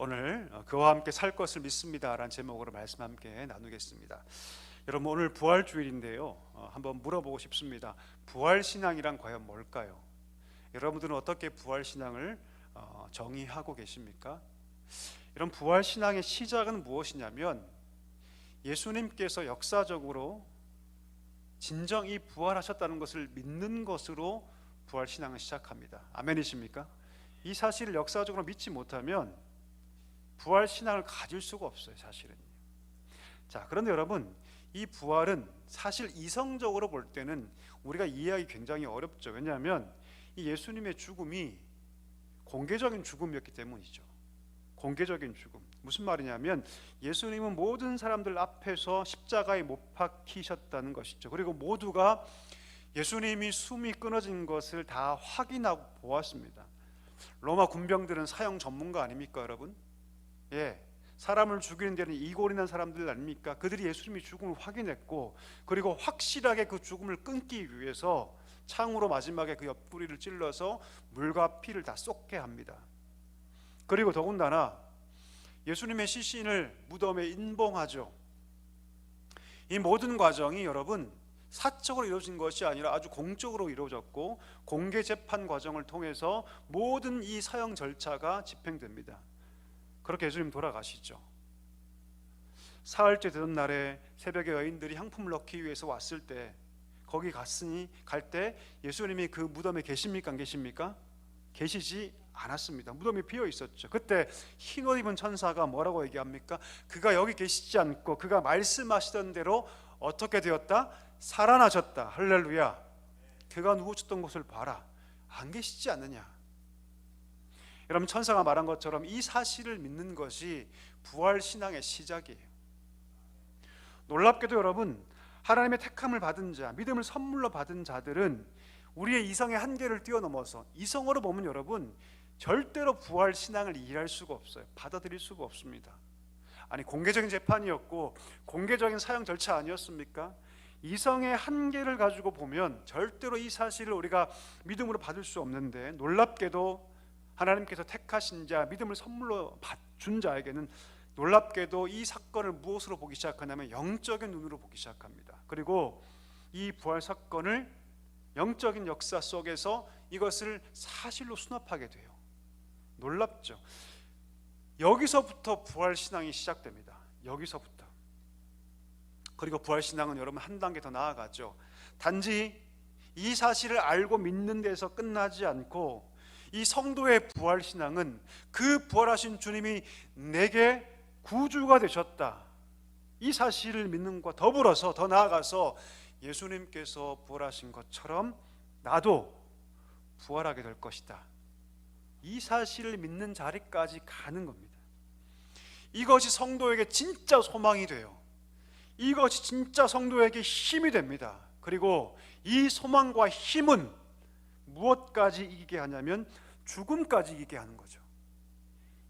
오늘 그와 함께 살 것을 믿습니다 라는 제목으로 말씀 함께 나누겠습니다. 여러분, 오늘 부활주일인데요, 한번 물어보고 싶습니다. 부활신앙이란 과연 뭘까요? 여러분들은 어떻게 부활신앙을 정의하고 계십니까? 이런 부활신앙의 시작은 무엇이냐면 예수님께서 역사적으로 진정이 부활하셨다는 것을 믿는 것으로 부활신앙을 시작합니다. 아멘이십니까? 이 사실을 역사적으로 믿지 못하면 부활신앙을 가질 수가 없어요, 사실은요. 자, 그런데 여러분, 이 부활은 사실 이성적으로 볼 때는 우리가 이해하기 굉장히 어렵죠. 왜냐하면 이 예수님의 죽음이 공개적인 죽음이었기 때문이죠. 공개적인 죽음. 무슨 말이냐면 예수님은 모든 사람들 앞에서 십자가에 못 박히셨다는 것이죠. 그리고 모두가 예수님이 숨이 끊어진 것을 다 확인하고 보았습니다. 로마 군병들은 사형 전문가 아닙니까, 여러분? 사람을 죽이는 데는 이골이 난 사람들 아닙니까? 그들이 예수님의 죽음을 확인했고, 그리고 확실하게 그 죽음을 끊기 위해서 창으로 마지막에 그 옆구리를 찔러서 물과 피를 다 쏟게 합니다. 그리고 더군다나 예수님의 시신을 무덤에 인봉하죠. 이 모든 과정이 여러분 사적으로 이루어진 것이 아니라 아주 공적으로 이루어졌고, 공개 재판 과정을 통해서 모든 이 사형 절차가 집행됩니다. 그렇게 예수님 돌아가시죠. 사흘째 되던 날에 새벽에 여인들이 향품을 넣기 위해서 왔을 때, 거기 갈 때 예수님이 그 무덤에 계십니까, 안 계십니까? 계시지 않았습니다. 무덤이 비어 있었죠. 그때 흰옷 입은 천사가 뭐라고 얘기합니까? 그가 여기 계시지 않고 그가 말씀하시던 대로 어떻게 되었다? 살아나셨다. 할렐루야. 그가 누우셨던 곳을 봐라. 안 계시지 않느냐? 여러분, 천사가 말한 것처럼 이 사실을 믿는 것이 부활신앙의 시작이에요. 놀랍게도 여러분, 하나님의 택함을 받은 자, 믿음을 선물로 받은 자들은 우리의 이성의 한계를 뛰어넘어서, 이성으로 보면 여러분 절대로 부활신앙을 이해할 수가 없어요. 받아들일 수가 없습니다. 아니, 공개적인 재판이었고 공개적인 사형 절차 아니었습니까? 이성의 한계를 가지고 보면 절대로 이 사실을 우리가 믿음으로 받을 수 없는데, 놀랍게도 하나님께서 택하신 자, 믿음을 선물로 준 자에게는 놀랍게도 이 사건을 무엇으로 보기 시작하냐면 영적인 눈으로 보기 시작합니다. 그리고 이 부활 사건을 영적인 역사 속에서 이것을 사실로 수납하게 돼요. 놀랍죠? 여기서부터 부활신앙이 시작됩니다. 여기서부터. 그리고 부활신앙은 여러분 한 단계 더 나아가죠. 단지 이 사실을 알고 믿는 데서 끝나지 않고, 이 성도의 부활신앙은 그 부활하신 주님이 내게 구주가 되셨다, 이 사실을 믿는 것과 더불어서 더 나아가서 예수님께서 부활하신 것처럼 나도 부활하게 될 것이다, 이 사실을 믿는 자리까지 가는 겁니다. 이것이 성도에게 진짜 소망이 돼요. 이것이 진짜 성도에게 힘이 됩니다. 그리고 이 소망과 힘은 무엇까지 이기게 하냐면 죽음까지 이기게 하는 거죠.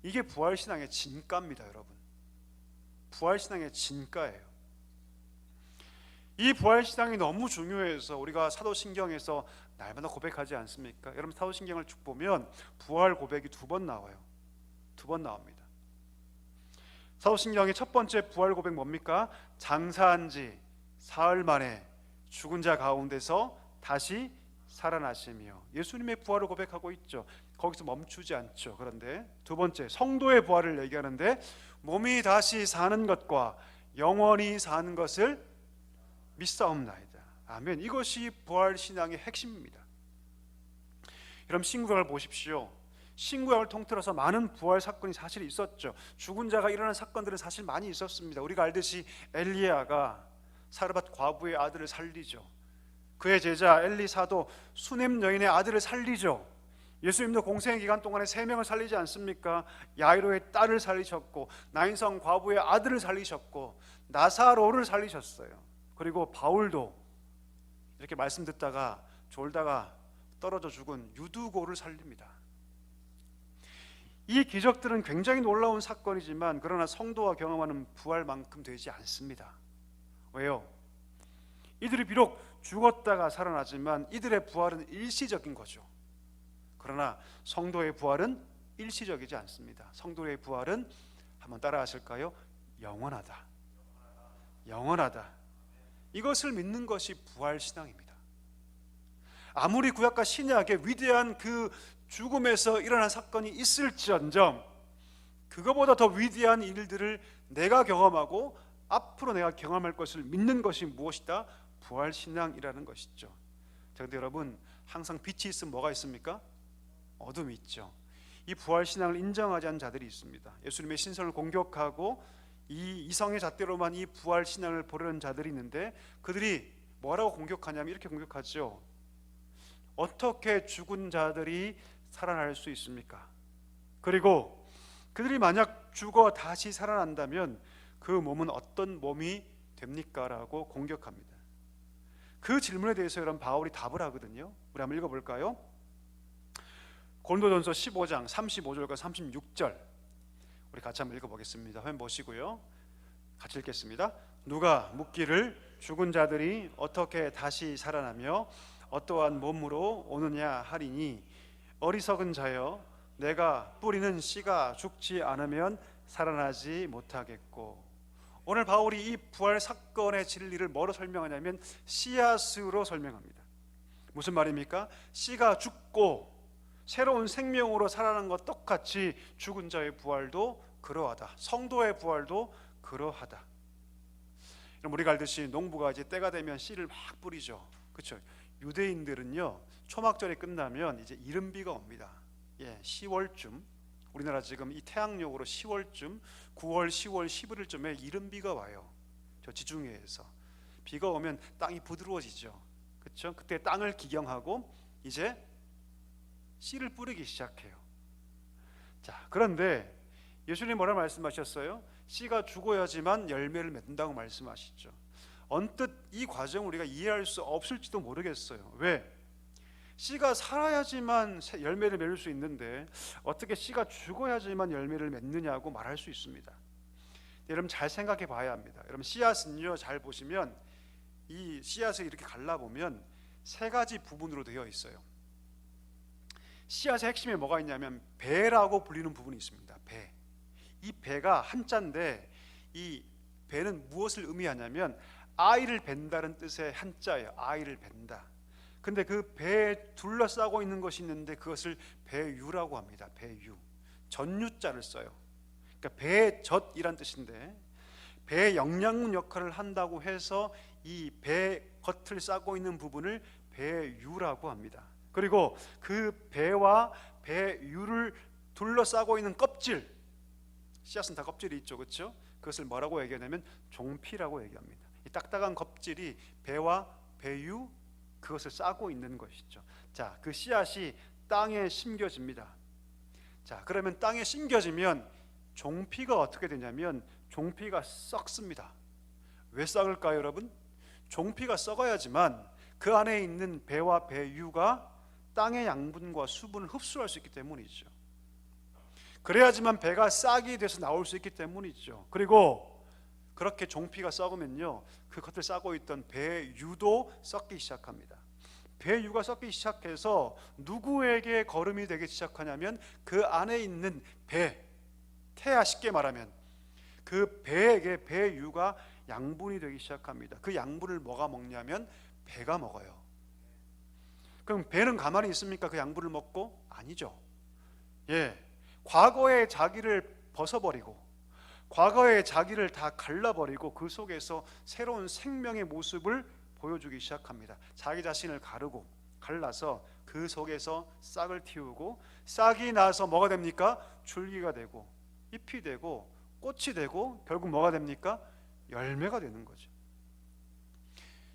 이게 부활신앙의 진가입니다, 여러분. 부활신앙의 진가예요. 이 부활신앙이 너무 중요해서 우리가 사도신경에서 날마다 고백하지 않습니까? 여러분, 사도신경을 쭉 보면 부활 고백이 2번 나와요. 2번 나옵니다. 사도신경의 첫 번째 부활 고백 뭡니까? 장사한 지 사흘 만에 죽은 자 가운데서 다시 살아나시며, 예수님의 부활을 고백하고 있죠. 거기서 멈추지 않죠. 그런데 두 번째, 성도의 부활을 얘기하는데 몸이 다시 사는 것과 영원히 사는 것을 믿사옵나이다. 아멘. 이것이 부활신앙의 핵심입니다. 여러분, 신구약을 보십시오. 신구약을 통틀어서 많은 부활 사건이 사실 있었죠. 죽은 자가 일어난 사건들은 사실 많이 있었습니다. 우리가 알듯이 엘리야가 사르밧 과부의 아들을 살리죠. 그의 제자 엘리사도 수넴 여인의 아들을 살리죠. 예수님도 공생의 기간 동안에 3명을 살리지 않습니까? 야이로의 딸을 살리셨고, 나인성 과부의 아들을 살리셨고, 나사로를 살리셨어요. 그리고 바울도 이렇게 말씀 듣다가 졸다가 떨어져 죽은 유두고를 살립니다. 이 기적들은 굉장히 놀라운 사건이지만 그러나 성도가 경험하는 부활만큼 되지 않습니다. 왜요? 이들이 비록 죽었다가 살아나지만 이들의 부활은 일시적인 거죠. 그러나 성도의 부활은 일시적이지 않습니다. 성도의 부활은 한번 따라 하실까요? 영원하다. 영원하다. 이것을 믿는 것이 부활신앙입니다. 아무리 구약과 신약의 위대한 그 죽음에서 일어난 사건이 있을지언정 그거보다 더 위대한 일들을 내가 경험하고 앞으로 내가 경험할 것을 믿는 것이 무엇이다? 부활신앙이라는 것이죠. 그런데 여러분, 항상 빛이 있으면 뭐가 있습니까? 어둠이 있죠. 이 부활신앙을 인정하지 않는 자들이 있습니다. 예수님의 신선을 공격하고 이 이성의 잣대로만 이 부활신앙을 보려는 자들이 있는데, 그들이 뭐라고 공격하냐면 이렇게 공격하죠. 어떻게 죽은 자들이 살아날 수 있습니까? 그리고 그들이 만약 죽어 다시 살아난다면 그 몸은 어떤 몸이 됩니까? 라고 공격합니다. 그 질문에 대해서 여러분 바울이 답을 하거든요. 우리 한번 읽어볼까요? 고린도전서 15장 35절과 36절 우리 같이 한번 읽어보겠습니다. 화면 보시고요, 같이 읽겠습니다. 누가 묻기를 죽은 자들이 어떻게 다시 살아나며 어떠한 몸으로 오느냐 하리니, 어리석은 자여, 내가 뿌리는 씨가 죽지 않으면 살아나지 못하겠고. 오늘 바울이 이 부활 사건의 진리를 뭐로 설명하냐면 씨앗으로 설명합니다. 무슨 말입니까? 씨가 죽고 새로운 생명으로 살아나는 것 똑같이 죽은 자의 부활도 그러하다. 성도의 부활도 그러하다. 우리가 알듯이 농부가 이제 때가 되면 씨를 막 뿌리죠. 그렇죠? 유대인들은요, 초막절이 끝나면 이제 이른비가 옵니다. 10월쯤, 우리나라 지금 이 태양력으로 10월쯤, 9월, 10월, 11월쯤에 이른비가 와요. 저 지중해에서 비가 오면 땅이 부드러워지죠. 그렇죠? 그때 땅을 기경하고 이제 씨를 뿌리기 시작해요. 자, 그런데 예수님이 뭐라 말씀하셨어요? 씨가 죽어야지만 열매를 맺는다고 말씀하시죠. 언뜻 이 과정을 우리가 이해할 수 없을지도 모르겠어요. 왜? 씨가 살아야지만 열매를 맺을 수 있는데 어떻게 씨가 죽어야지만 열매를 맺느냐고 말할 수 있습니다. 여러분 잘 생각해 봐야 합니다. 여러분 씨앗은요, 잘 보시면 이 씨앗을 이렇게 갈라보면 세 가지 부분으로 되어 있어요. 씨앗의 핵심에 뭐가 있냐면 배라고 불리는 부분이 있습니다. 배. 이 배가 한자인데 이 배는 무엇을 의미하냐면 아이를 벤다는 뜻의 한자예요. 아이를 벤다. 근데 그 배에 둘러싸고 있는 것이 있는데 그것을 배유라고 합니다. 배유. 전유자를 써요. 그러니까 배젖이란 뜻인데 배의 영양분 역할을 한다고 해서 이 배 겉을 싸고 있는 부분을 배유라고 합니다. 그리고 그 배와 배유를 둘러싸고 있는 껍질, 씨앗은 다 껍질이 있죠, 그렇죠? 그것을 뭐라고 얘기하냐면 종피라고 얘기합니다. 이 딱딱한 껍질이 배와 배유, 그것을 싸고 있는 것이죠. 자, 그 씨앗이 땅에 심겨집니다. 자, 그러면 땅에 심겨지면 종피가 어떻게 되냐면 종피가 썩습니다. 왜 썩을까요, 여러분? 종피가 썩어야지만 그 안에 있는 배와 배유가 땅의 양분과 수분을 흡수할 수 있기 때문이죠. 그래야지만 배가 싹이 돼서 나올 수 있기 때문이죠. 그리고 그렇게 종피가 썩으면요, 그 겉을 싸고 있던 배유도 썩기 시작합니다. 배유가 썩기 시작해서 누구에게 거름이 되기 시작하냐면 그 안에 있는 배, 태아, 쉽게 말하면 그 배에게 배유가 양분이 되기 시작합니다. 그 양분을 뭐가 먹냐면 배가 먹어요. 그럼 배는 가만히 있습니까? 그 양분을 먹고? 아니죠. 과거의 자기를 벗어버리고 과거의 자기를 다 갈라버리고 그 속에서 새로운 생명의 모습을 보여주기 시작합니다. 자기 자신을 가르고 갈라서 그 속에서 싹을 틔우고, 싹이 나서 뭐가 됩니까? 줄기가 되고 잎이 되고 꽃이 되고 결국 뭐가 됩니까? 열매가 되는 거죠.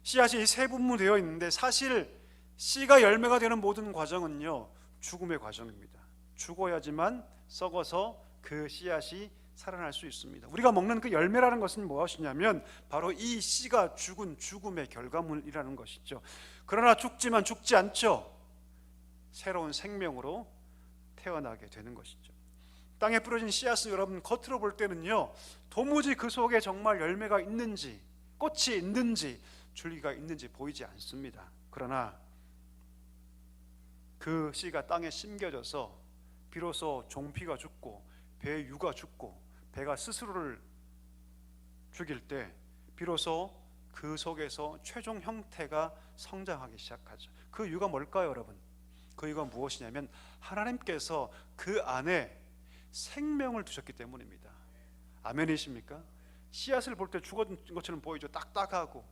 씨앗이 세 분무되어 있는데 사실 씨가 열매가 되는 모든 과정은요, 죽음의 과정입니다. 죽어야지만 썩어서 그 씨앗이 살아날 수 있습니다. 우리가 먹는 그 열매라는 것은 무엇이냐면 바로 이 씨가 죽은 죽음의 결과물이라는 것이죠. 그러나 죽지만 죽지 않죠. 새로운 생명으로 태어나게 되는 것이죠. 땅에 뿌려진 씨앗은 여러분 겉으로 볼 때는요, 도무지 그 속에 정말 열매가 있는지, 꽃이 있는지, 줄기가 있는지 보이지 않습니다. 그러나 그 씨가 땅에 심겨져서 비로소 종피가 죽고 배의 유가 죽고 배가 스스로를 죽일 때 비로소 그 속에서 최종 형태가 성장하기 시작하죠. 그 이유가 뭘까요, 여러분? 그 이유가 무엇이냐면 하나님께서 그 안에 생명을 두셨기 때문입니다. 아멘이십니까? 씨앗을 볼 때 죽은 것처럼 보이죠. 딱딱하고.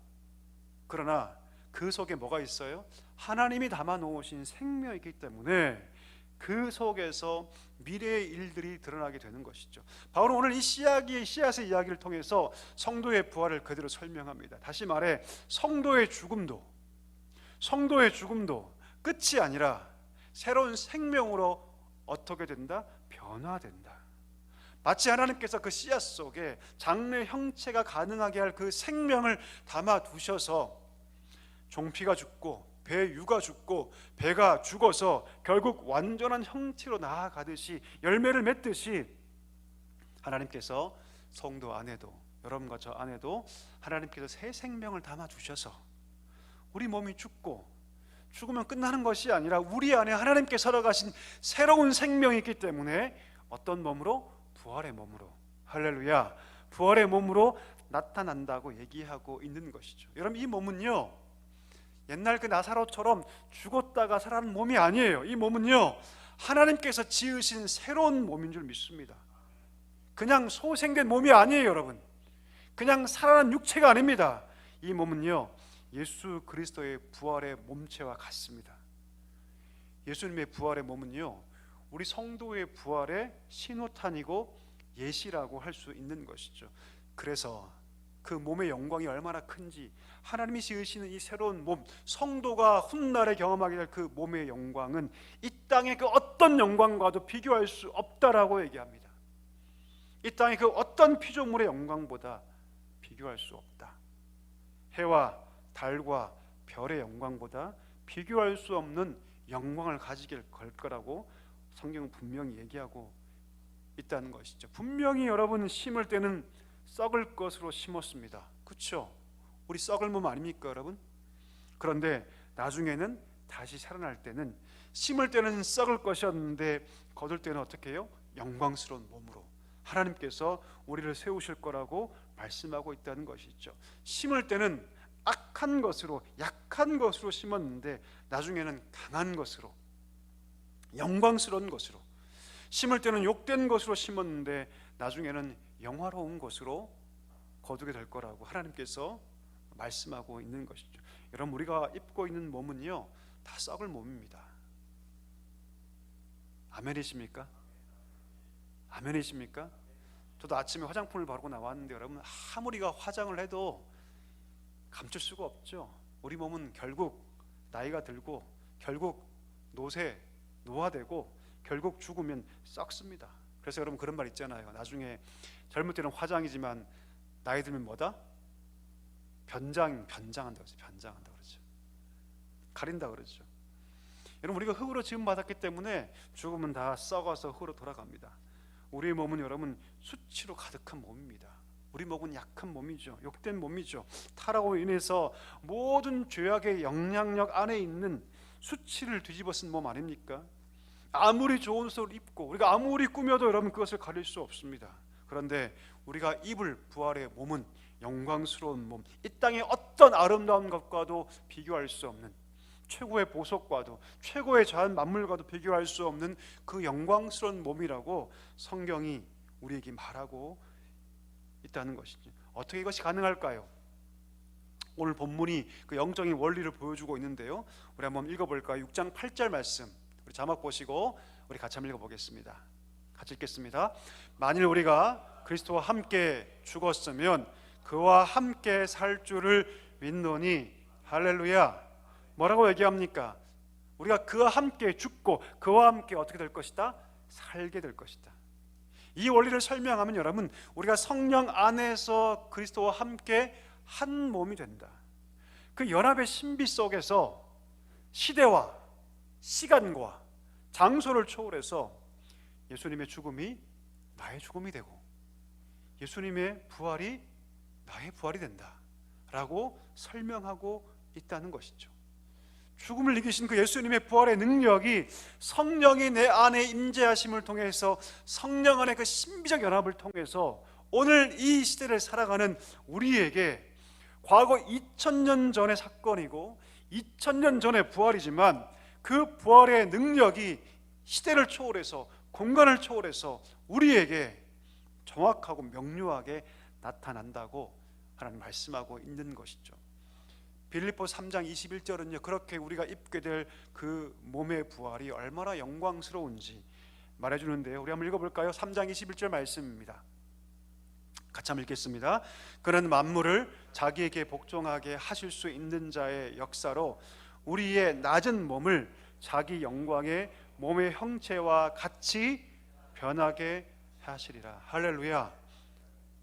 그러나 그 속에 뭐가 있어요? 하나님이 담아 놓으신 생명이 있기 때문에 그 속에서 미래의 일들이 드러나게 되는 것이죠. 바울은 오늘 이 씨앗의 이야기를 통해서 성도의 부활을 그대로 설명합니다. 다시 말해 성도의 죽음도 끝이 아니라 새로운 생명으로 어떻게 된다? 변화된다. 마치 하나님께서 그 씨앗 속에 장래 형체가 가능하게 할 그 생명을 담아 두셔서 종피가 죽고 배 유가 죽고 배가 죽어서 결국 완전한 형체로 나아가듯이 열매를 맺듯이 하나님께서 성도 안에도, 여러분과 저 안에도 하나님께서 새 생명을 담아 주셔서 우리 몸이 죽고 죽으면 끝나는 것이 아니라 우리 안에 하나님께 살아가신 새로운 생명이 있기 때문에 어떤 몸으로? 부활의 몸으로, 할렐루야, 부활의 몸으로 나타난다고 얘기하고 있는 것이죠. 여러분, 이 몸은요 옛날 그 나사로처럼 죽었다가 살아난 몸이 아니에요. 이 몸은요 하나님께서 지으신 새로운 몸인 줄 믿습니다. 그냥 소생된 몸이 아니에요, 여러분. 그냥 살아난 육체가 아닙니다. 이 몸은요 예수 그리스도의 부활의 몸체와 같습니다. 예수님의 부활의 몸은요 우리 성도의 부활의 신호탄이고 예시라고 할 수 있는 것이죠. 그래서 그 몸의 영광이 얼마나 큰지, 하나님이 지으시는 이 새로운 몸, 성도가 훗날에 경험하게 될 그 몸의 영광은 이 땅의 그 어떤 영광과도 비교할 수 없다라고 얘기합니다. 이 땅의 그 어떤 피조물의 영광보다 비교할 수 없다. 해와 달과 별의 영광보다 비교할 수 없는 영광을 가지게 될 거라고 성경은 분명히 얘기하고 있다는 것이죠. 분명히 여러분 심을 때는 썩을 것으로 심었습니다. 그렇죠? 우리 썩을 몸 아닙니까, 여러분? 그런데 나중에는 다시 살아날 때는 심을 때는 썩을 것이었는데 거둘 때는 어떻게 해요? 영광스러운 몸으로 하나님께서 우리를 세우실 거라고 말씀하고 있다는 것이죠. 심을 때는 악한 것으로, 약한 것으로 심었는데 나중에는 강한 것으로, 영광스러운 것으로, 심을 때는 욕된 것으로 심었는데 나중에는 영화로운 것으로 거두게 될 거라고 하나님께서 말씀하고 있는 것이죠. 여러분, 우리가 입고 있는 몸은요 다 썩을 몸입니다. 아멘이십니까? 아멘이십니까? 저도 아침에 화장품을 바르고 나왔는데 여러분, 아무리가 화장을 해도 감출 수가 없죠. 우리 몸은 결국 나이가 들고 결국 노화되고 결국 죽으면 썩습니다. 그래서 여러분 그런 말 있잖아요. 나중에 젊을 때는 화장이지만 나이 들면 뭐다? 변장한다 그러죠. 가린다 그러죠. 여러분, 우리가 흙으로 지음 받았기 때문에 죽으면 다 썩어서 흙으로 돌아갑니다. 우리의 몸은 여러분 수치로 가득한 몸입니다. 우리 몸은 약한 몸이죠. 욕된 몸이죠. 타락으로 인해서 모든 죄악의 영향력 안에 있는 수치를 뒤집어 쓴 몸 아닙니까? 아무리 좋은 옷을 입고 우리가 아무리 꾸며도 여러분 그것을 가릴 수 없습니다. 그런데 우리가 입을 부활의 몸은 영광스러운 몸, 이 땅의 어떤 아름다운 것과도 비교할 수 없는, 최고의 보석과도 최고의 자연 만물과도 비교할 수 없는 그 영광스러운 몸이라고 성경이 우리에게 말하고 있다는 것이죠. 어떻게 이것이 가능할까요? 오늘 본문이 그 영적인 원리를 보여주고 있는데요, 우리 한번 읽어볼까요? 6장 8절 말씀, 우리 자막 보시고 우리 같이 한번 읽어보겠습니다. 같이 읽겠습니다. 만일 우리가 그리스도와 함께 죽었으면 그와 함께 살 줄을 믿노니. 할렐루야. 뭐라고 얘기합니까? 우리가 그와 함께 죽고 그와 함께 어떻게 될 것이다? 살게 될 것이다. 이 원리를 설명하면 여러분, 우리가 성령 안에서 그리스도와 함께 한 몸이 된다. 그 연합의 신비 속에서 시대와 시간과 장소를 초월해서 예수님의 죽음이 나의 죽음이 되고 예수님의 부활이 나의 부활이 된다 라고 설명하고 있다는 것이죠. 죽음을 이기신 그 예수님의 부활의 능력이 성령이 내 안에 임재하심을 통해서 성령 안의 그 신비적 연합을 통해서 오늘 이 시대를 살아가는 우리에게 과거 2000년 전의 사건이고 2000년 전의 부활이지만 그 부활의 능력이 시대를 초월해서 공간을 초월해서 우리에게 정확하고 명료하게 나타난다고 하나님 말씀하고 있는 것이죠. 빌립보 3장 21절은요, 그렇게 우리가 입게 될 그 몸의 부활이 얼마나 영광스러운지 말해주는데요. 우리 한번 읽어볼까요? 3장 21절 말씀입니다. 같이 한번 읽겠습니다. 그는 만물을 자기에게 복종하게 하실 수 있는 자의 역사로 우리의 낮은 몸을 자기 영광의 몸의 형체와 같이 변하게 하시리라. 할렐루야.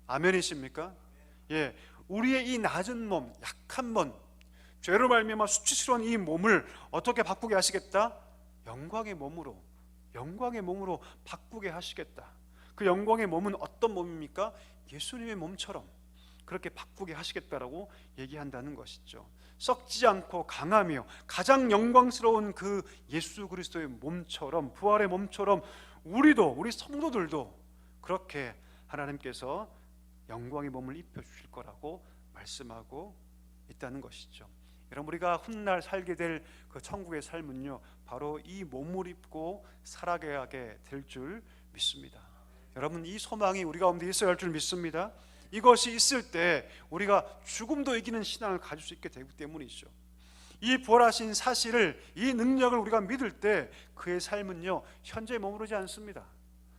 아멘이십니까? 예, 우리의 이 낮은 몸, 약한 몸, 죄로 말미암아 수치스러운 이 몸을 어떻게 바꾸게 하시겠다? 영광의 몸으로 바꾸게 하시겠다. 그 영광의 몸은 어떤 몸입니까? 예수님의 몸처럼 그렇게 바꾸게 하시겠다라고 얘기한다는 것이죠. 썩지 않고 강하며 가장 영광스러운 그 예수 그리스도의 몸처럼, 부활의 몸처럼 우리 성도들도 그렇게 하나님께서 영광의 몸을 입혀주실 거라고 말씀하고 있다는 것이죠. 여러분, 우리가 훗날 살게 될 그 천국의 삶은요, 바로 이 몸을 입고 살아가게 될 줄 믿습니다. 여러분, 이 소망이 우리 가운데 있어야 할 줄 믿습니다. 이것이 있을 때 우리가 죽음도 이기는 신앙을 가질 수 있게 되기 때문이죠. 이 부활하신 사실을, 이 능력을 우리가 믿을 때 그의 삶은요, 현재에 머무르지 않습니다.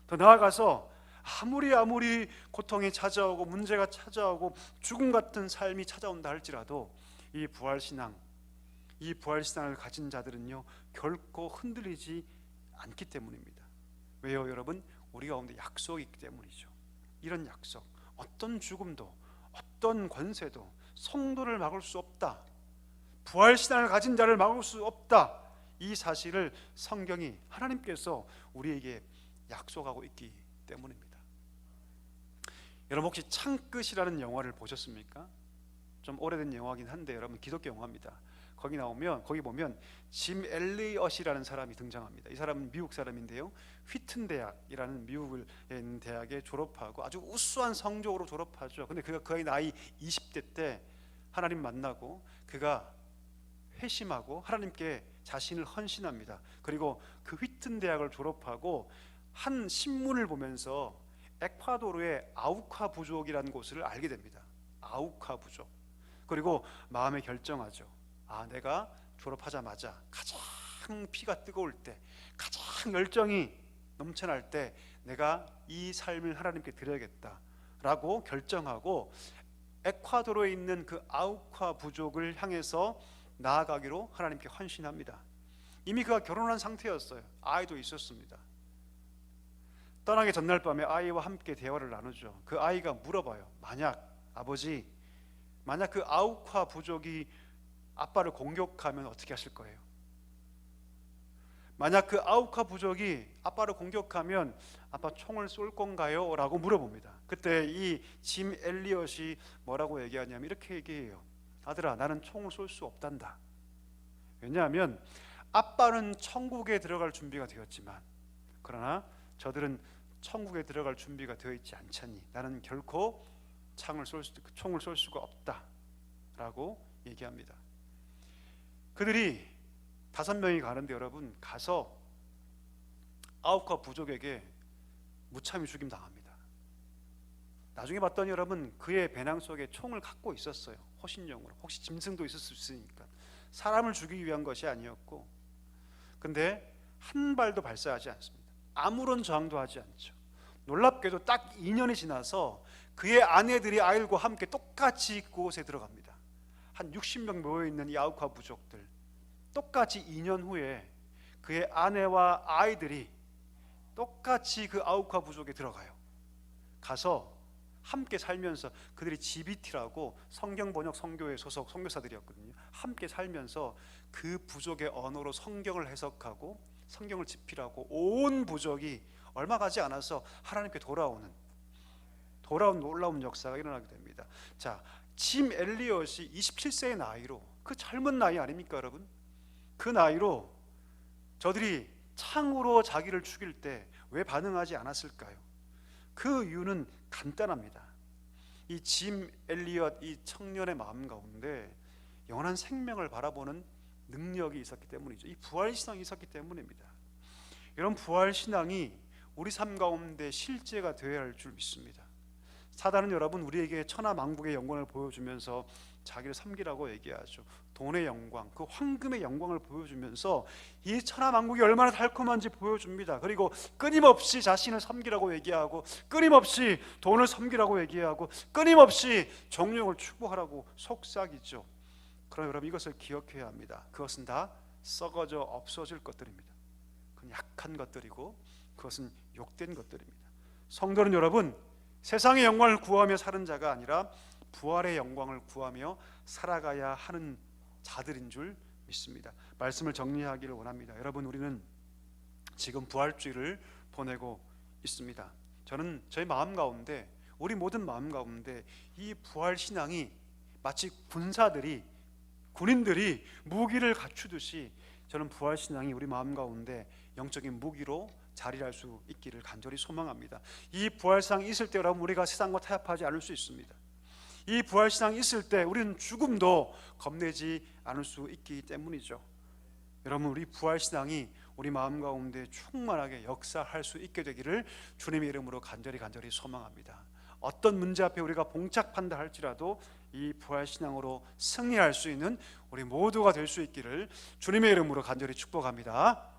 더 나아가서 아무리 고통이 찾아오고 문제가 찾아오고 죽음 같은 삶이 찾아온다 할지라도 이 부활신앙을 가진 자들은요, 결코 흔들리지 않기 때문입니다. 왜요, 여러분? 우리 가운데 약속이 있기 때문이죠. 이런 약속, 어떤 죽음도 어떤 권세도 성도를 막을 수 없다, 부활신앙을 가진 자를 막을 수 없다, 이 사실을 성경이, 하나님께서 우리에게 약속하고 있기 때문입니다. 여러분, 혹시 창끝이라는 영화를 보셨습니까? 좀 오래된 영화긴 한데 여러분, 기독교 영화입니다. 거기 보면 짐 엘리엇이라는 사람이 등장합니다. 이 사람은 미국 사람인데요, 휘튼 대학이라는 미국에 있는 대학에 졸업하고 아주 우수한 성적으로 졸업하죠. 근데 그가 거의 나이 20대 때 하나님 만나고 그가 회심하고 하나님께 자신을 헌신합니다. 그리고 그 휘튼 대학을 졸업하고 한 신문을 보면서 에콰도르의 아우카 부족이라는 곳을 알게 됩니다. 아우카 부족. 그리고 마음에 결정하죠. 내가 졸업하자마자 가장 피가 뜨거울 때, 가장 열정이 넘쳐날 때 내가 이 삶을 하나님께 드려야겠다라고 결정하고 에콰도르에 있는 그 아우카 부족을 향해서 나아가기로 하나님께 헌신합니다. 이미 그가 결혼한 상태였어요. 아이도 있었습니다. 떠나기 전날 밤에 아이와 함께 대화를 나누죠. 그 아이가 물어봐요. 아버지, 만약 그 아우카 부족이 아빠를 공격하면 어떻게 하실 거예요? 만약 그 아우카 부족이 아빠를 공격하면 아빠 총을 쏠 건가요? 라고 물어봅니다. 그때 이 짐 엘리엇이 뭐라고 얘기하냐면 이렇게 얘기해요. 아들아, 나는 총을 쏠 수 없단다. 왜냐하면 아빠는 천국에 들어갈 준비가 되었지만, 그러나 저들은 천국에 들어갈 준비가 되어 있지 않자니 나는 결코 총을 쏠 수가 없다라고 얘기합니다. 그들이 5명이 가는데 여러분, 가서 아우카 부족에게 무참히 죽임 당합니다. 나중에 봤더니 여러분, 그의 배낭 속에 총을 갖고 있었어요. 호신용으로. 혹시 짐승도 있을 수 있으니까. 사람을 죽이기 위한 것이 아니었고, 근데 한 발도 발사하지 않습니다. 아무런 저항도 하지 않죠. 놀랍게도 딱 2년이 지나서 그의 아내들이 아이들과 함께 똑같이 그곳에 들어갑니다. 한 60명 모여있는 이 아우카 부족들, 똑같이 2년 후에 그의 아내와 아이들이 똑같이 그 아우카 부족에 들어가요. 가서 함께 살면서, 그들이 GBT라고 성경 번역 선교회 소속 선교사들이었거든요. 함께 살면서 그 부족의 언어로 성경을 해석하고 성경을 집필하고 온 부족이 얼마 가지 않아서 하나님께 돌아오는 놀라운 역사가 일어나게 됩니다. 자, 짐 엘리엇이 27세의 나이로, 그 젊은 나이 아닙니까 여러분? 그 나이로 저들이 창으로 자기를 죽일 때 왜 반응하지 않았을까요? 그 이유는 간단합니다. 이 짐 엘리엇 이 청년의 마음 가운데 영원한 생명을 바라보는 능력이 있었기 때문이죠. 이 부활신앙이 있었기 때문입니다. 이런 부활신앙이 우리 삶 가운데 실제가 되어야 할 줄 믿습니다. 사단은 여러분 우리에게 천하만국의 영광을 보여주면서 자기를 섬기라고 얘기하죠. 돈의 영광, 그 황금의 영광을 보여주면서 이 천하만국이 얼마나 달콤한지 보여줍니다. 그리고 끊임없이 자신을 섬기라고 얘기하고, 끊임없이 돈을 섬기라고 얘기하고, 끊임없이 정욕을 추구하라고 속삭이죠. 그러나 여러분 이것을 기억해야 합니다. 그것은 다 썩어져 없어질 것들입니다. 그건 약한 것들이고 그것은 욕된 것들입니다. 성도는 여러분 세상의 영광을 구하며 사는 자가 아니라 부활의 영광을 구하며 살아가야 하는 자들인 줄 믿습니다. 말씀을 정리하기를 원합니다. 여러분 우리는 지금 부활주의를 보내고 있습니다. 저는 저희 마음 가운데, 우리 모든 마음 가운데 이 부활신앙이 마치 군인들이 무기를 갖추듯이 저는 부활신앙이 우리 마음 가운데 영적인 무기로 자리할 수 있기를 간절히 소망합니다. 이 부활신앙이 있을 때 여러분 우리가 세상과 타협하지 않을 수 있습니다. 이 부활신앙이 있을 때 우리는 죽음도 겁내지 않을 수 있기 때문이죠. 여러분 우리 부활신앙이 우리 마음 가운데 충만하게 역사할 수 있게 되기를 주님의 이름으로 간절히 소망합니다. 어떤 문제 앞에 우리가 봉착한다 할지라도 이 부활신앙으로 승리할 수 있는 우리 모두가 될 수 있기를 주님의 이름으로 간절히 축복합니다.